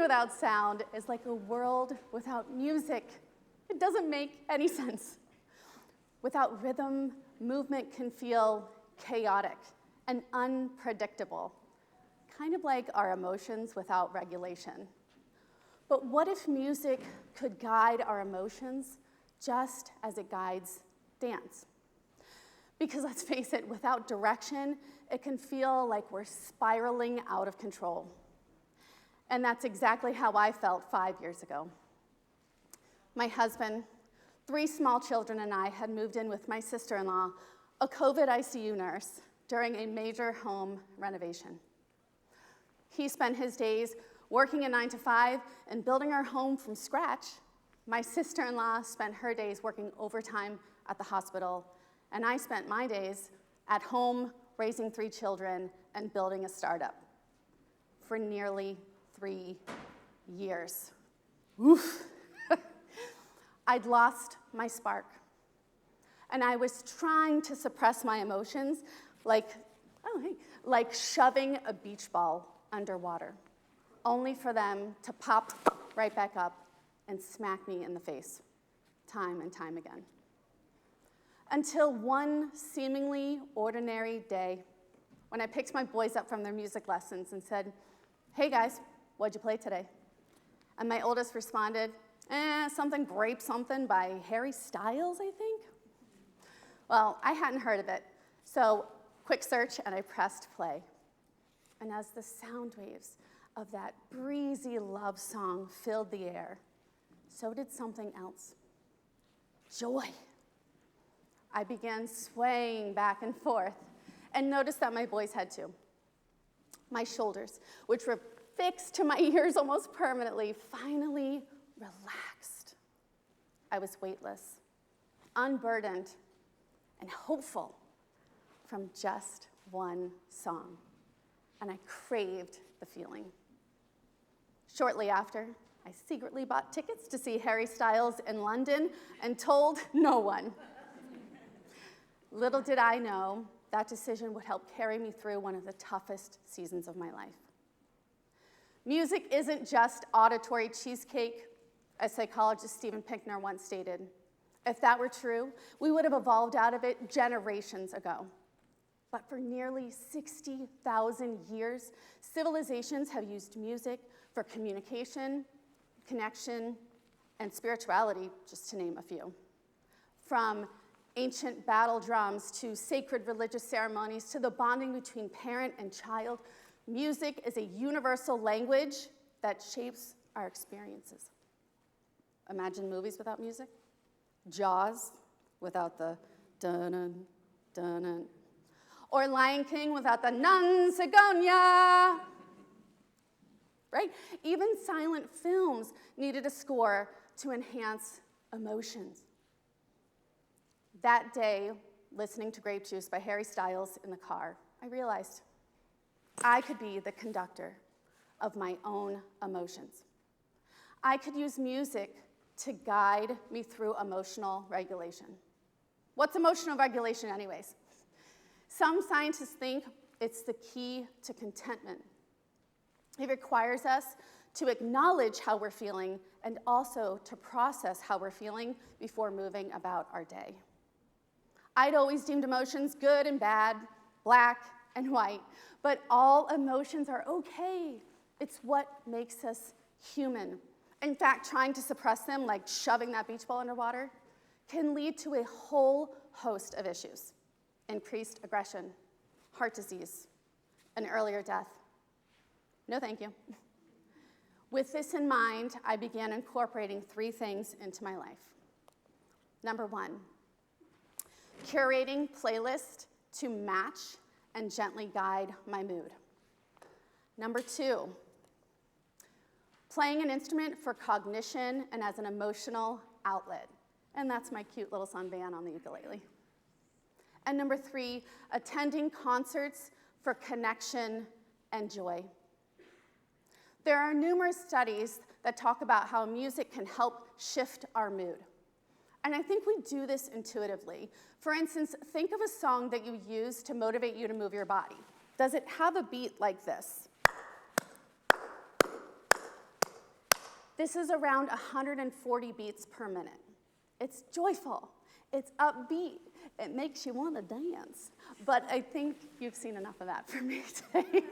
without sound is like a world without music. It doesn't make any sense. Without rhythm, movement can feel chaotic and unpredictable, kind of like our emotions without regulation. But what if music could guide our emotions just as it guides dance? Because let's face it, without direction, it can feel like we're spiraling out of control. And that's exactly how I felt 5 years ago. My husband, 3 small children, and I had moved in with my sister-in-law, a COVID ICU nurse, during a major home renovation. He spent his days working a 9-to-5 and building our home from scratch. My sister-in-law spent her days working overtime at the hospital, and I spent my days at home raising 3 children and building a startup for nearly 3 years. Oof. I'd lost my spark, and I was trying to suppress my emotions like shoving a beach ball underwater, only for them to pop right back up and smack me in the face, time and time again. Until one seemingly ordinary day, when I picked my boys up from their music lessons and said, "Hey guys, what'd you play today?" And my oldest responded, something Grape Something by Harry Styles, I think. Well, I hadn't heard of it, so quick search, and I pressed play. And as the sound waves of that breezy love song filled the air, so did something else. Joy. I began swaying back and forth and noticed that my boys had too. My shoulders, which were fixed to my ears almost permanently, finally relaxed. I was weightless, unburdened, and hopeful from just one song, and I craved the feeling. Shortly after, I secretly bought tickets to see Harry Styles in London and told no one. Little did I know that decision would help carry me through one of the toughest seasons of my life. Music isn't just auditory cheesecake, as psychologist Steven Pinker once stated. If that were true, we would have evolved out of it generations ago. But for nearly 60,000 years, civilizations have used music for communication, connection, and spirituality, just to name a few. From ancient battle drums to sacred religious ceremonies to the bonding between parent and child, music is a universal language that shapes our experiences. Imagine movies without music. Jaws without the dun-dun, dun-dun. Or Lion King without the non-Sigonia. Right? Even silent films needed a score to enhance emotions. That day, listening to Grape Juice by Harry Styles in the car, I realized I could be the conductor of my own emotions. I could use music to guide me through emotional regulation. What's emotional regulation anyways? Some scientists think it's the key to contentment. It requires us to acknowledge how we're feeling and also to process how we're feeling before moving about our day. I'd always deemed emotions good and bad, black and white, but all emotions are okay. It's what makes us human. In fact, trying to suppress them, like shoving that beach ball underwater, can lead to a whole host of issues. Increased aggression, heart disease, an earlier death. No, thank you. With this in mind, I began incorporating 3 things into my life. Number 1, curating playlists to match and gently guide my mood. Number 2, playing an instrument for cognition and as an emotional outlet. And that's my cute little son Van on the ukulele. And number 3, attending concerts for connection and joy. There are numerous studies that talk about how music can help shift our mood. And I think we do this intuitively. For instance, think of a song that you use to motivate you to move your body. Does it have a beat like this? This is around 140 beats per minute. It's joyful, it's upbeat, it makes you want to dance. But I think you've seen enough of that from me today.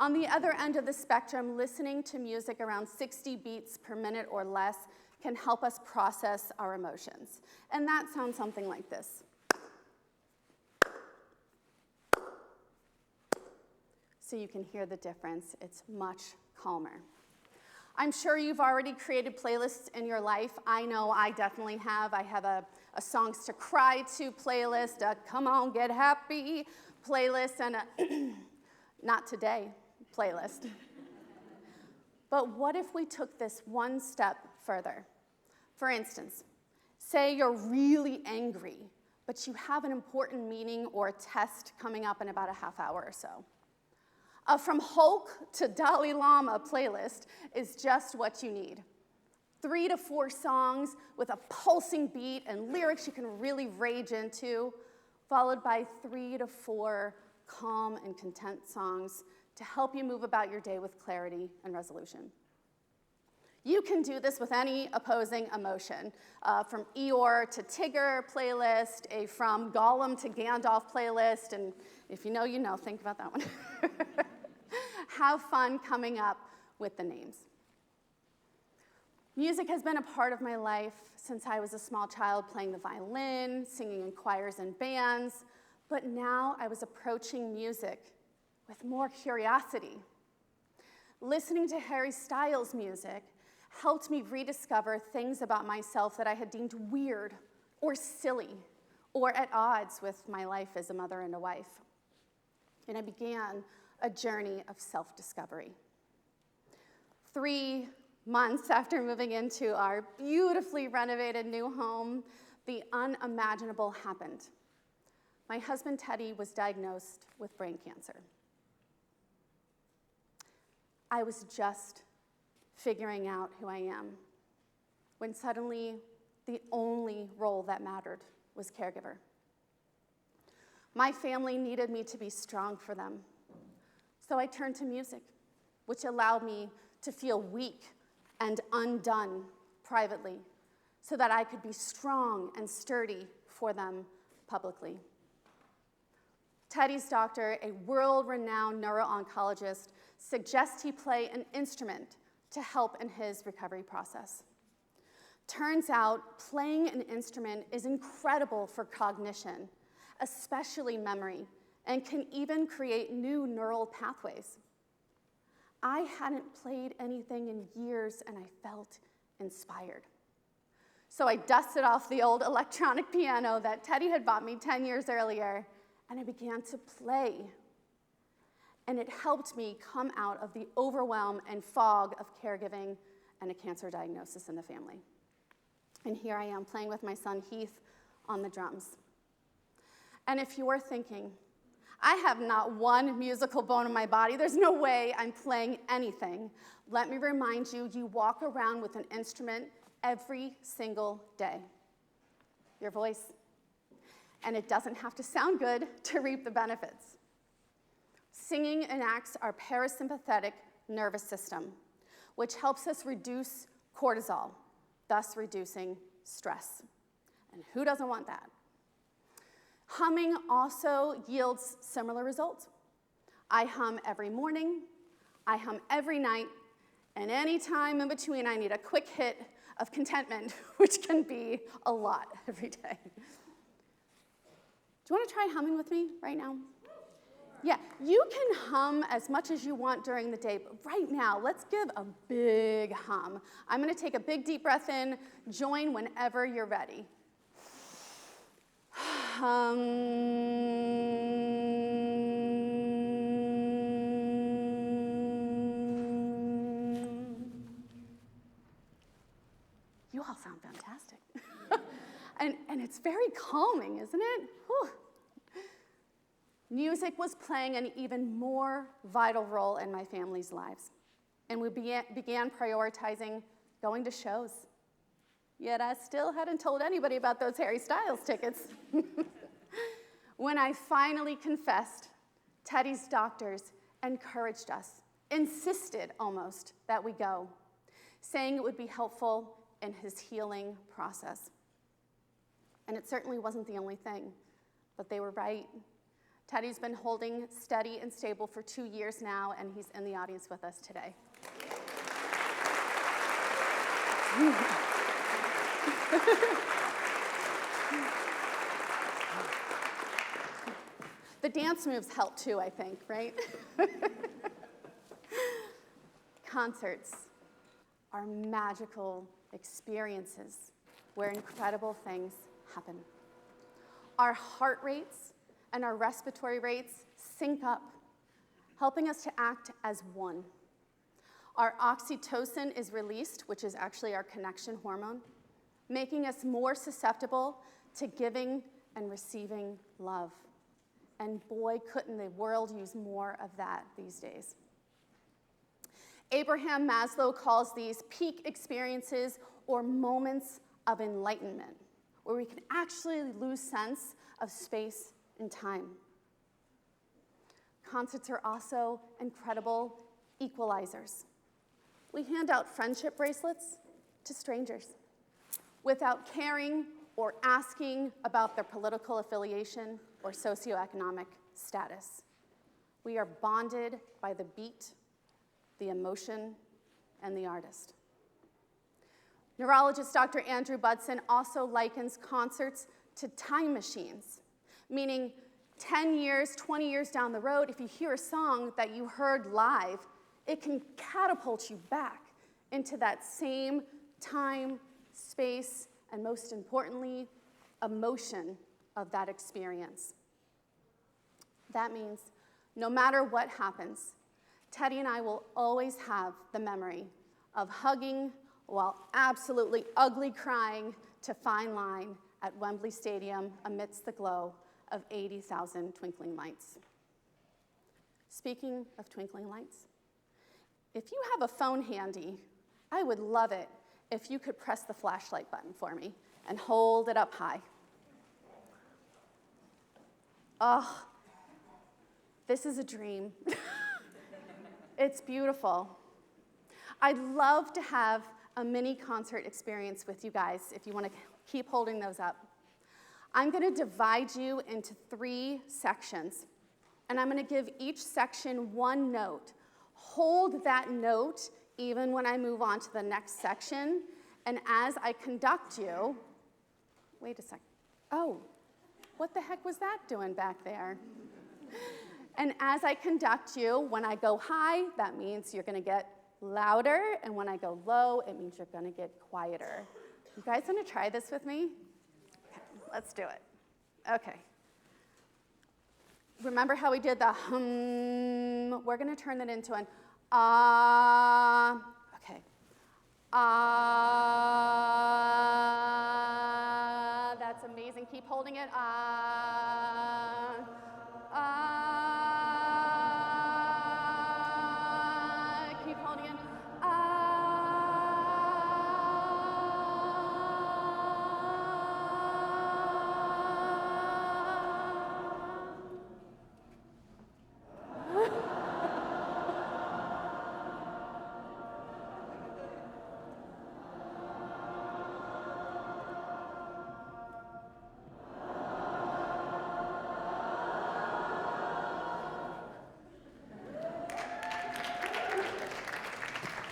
On the other end of the spectrum, listening to music around 60 beats per minute or less can help us process our emotions. And that sounds something like this. So you can hear the difference. It's much calmer. I'm sure you've already created playlists in your life. I know I definitely have. I have a songs to cry to playlist, a come on, get happy playlist, and a not today playlist. But what if we took this one step further? For instance, say you're really angry, but you have an important meeting or test coming up in about a half hour or so. From Hulk to Dalai Lama playlist is just what you need. 3 to 4 songs with a pulsing beat and lyrics you can really rage into, followed by 3 to 4 calm and content songs to help you move about your day with clarity and resolution. You can do this with any opposing emotion, from Eeyore to Tigger playlist, a from Gollum to Gandalf playlist, and if you know, you know, think about that one. Have fun coming up with the names. Music has been a part of my life since I was a small child, playing the violin, singing in choirs and bands, but now I was approaching music with more curiosity. Listening to Harry Styles' music helped me rediscover things about myself that I had deemed weird or silly or at odds with my life as a mother and a wife. And I began a journey of self-discovery. 3 months after moving into our beautifully renovated new home, the unimaginable happened. My husband, Teddy, was diagnosed with brain cancer. I was just figuring out who I am when suddenly the only role that mattered was caregiver. My family needed me to be strong for them. So I turned to music, which allowed me to feel weak and undone privately so that I could be strong and sturdy for them publicly. Teddy's doctor, a world-renowned neuro-oncologist, suggests he play an instrument to help in his recovery process. Turns out, playing an instrument is incredible for cognition, especially memory, and can even create new neural pathways. I hadn't played anything in years, and I felt inspired. So I dusted off the old electronic piano that Teddy had bought me 10 years earlier, and I began to play. And it helped me come out of the overwhelm and fog of caregiving and a cancer diagnosis in the family. And here I am playing with my son Heath on the drums. And if you're thinking, I have not one musical bone in my body, there's no way I'm playing anything, let me remind you, you walk around with an instrument every single day. Your voice. And it doesn't have to sound good to reap the benefits. Singing enacts our parasympathetic nervous system, which helps us reduce cortisol, thus reducing stress. And who doesn't want that? Humming also yields similar results. I hum every morning, I hum every night, and any time in between I need a quick hit of contentment, which can be a lot every day. Do you want to try humming with me right now? Yeah, you can hum as much as you want during the day, but right now, let's give a big hum. I'm going to take a big deep breath in. Join whenever you're ready. Hum. You all sound fantastic. and it's very calming, isn't it? Whew. Music was playing an even more vital role in my family's lives, and we began prioritizing going to shows. Yet I still hadn't told anybody about those Harry Styles tickets. When I finally confessed, Teddy's doctors encouraged us, insisted almost, that we go. saying it would be helpful in his healing process. And it certainly wasn't the only thing, but they were right. Teddy's been holding steady and stable for 2 years now, and he's in the audience with us today. The dance moves help too, I think, right? Concerts are magical experiences where incredible things happen. Our heart rates and our respiratory rates sync up, helping us to act as one. Our oxytocin is released, which is actually our connection hormone, making us more susceptible to giving and receiving love. And boy, couldn't the world use more of that these days. Abraham Maslow calls these peak experiences or moments of enlightenment, where we can actually lose sense of space and time. Concerts are also incredible equalizers. We hand out friendship bracelets to strangers without caring or asking about their political affiliation or socioeconomic status. We are bonded by the beat, the emotion, and the artist. Neurologist Dr. Andrew Budson also likens concerts to time machines, meaning 10 years, 20 years down the road, if you hear a song that you heard live, it can catapult you back into that same time, space, and most importantly, emotion of that experience. That means no matter what happens, Teddy and I will always have the memory of hugging while absolutely ugly crying to Fine Line at Wembley Stadium amidst the glow of 80,000 twinkling lights. Speaking of twinkling lights, if you have a phone handy, I would love it if you could press the flashlight button for me and hold it up high. Oh, this is a dream. It's beautiful. I'd love to have a mini concert experience with you guys if you want to keep holding those up. I'm going to divide you into 3 sections, and I'm going to give each section one note. Hold that note even when I move on to the next section, and as I conduct you, wait a second. Oh, what the heck was that doing back there? And as I conduct you, when I go high, that means you're going to get louder, and when I go low, it means you're going to get quieter. You guys want to try this with me? Okay, let's do it. Okay. Remember how we did the hum? We're going to turn that into an ah. Okay. Ah. That's amazing. Keep holding it. Ah. Ah. Keep holding it.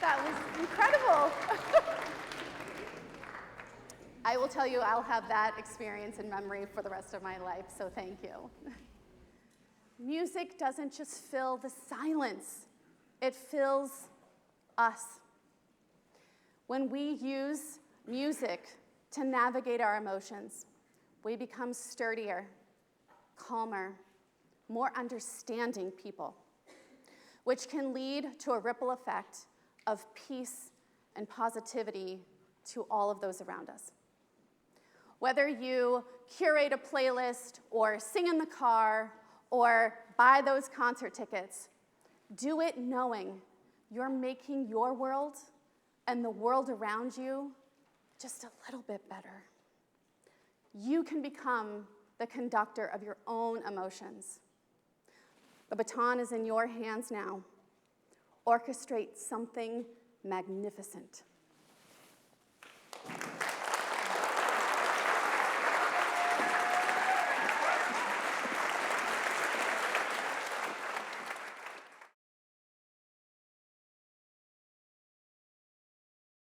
That was incredible. I will tell you, I'll have that experience in memory for the rest of my life, so thank you. Music doesn't just fill the silence, it fills us. When we use music to navigate our emotions, we become sturdier, calmer, more understanding people, which can lead to a ripple effect of peace and positivity to all of those around us. Whether you curate a playlist or sing in the car or buy those concert tickets, do it knowing you're making your world and the world around you just a little bit better. You can become the conductor of your own emotions. The baton is in your hands now. Orchestrate something magnificent.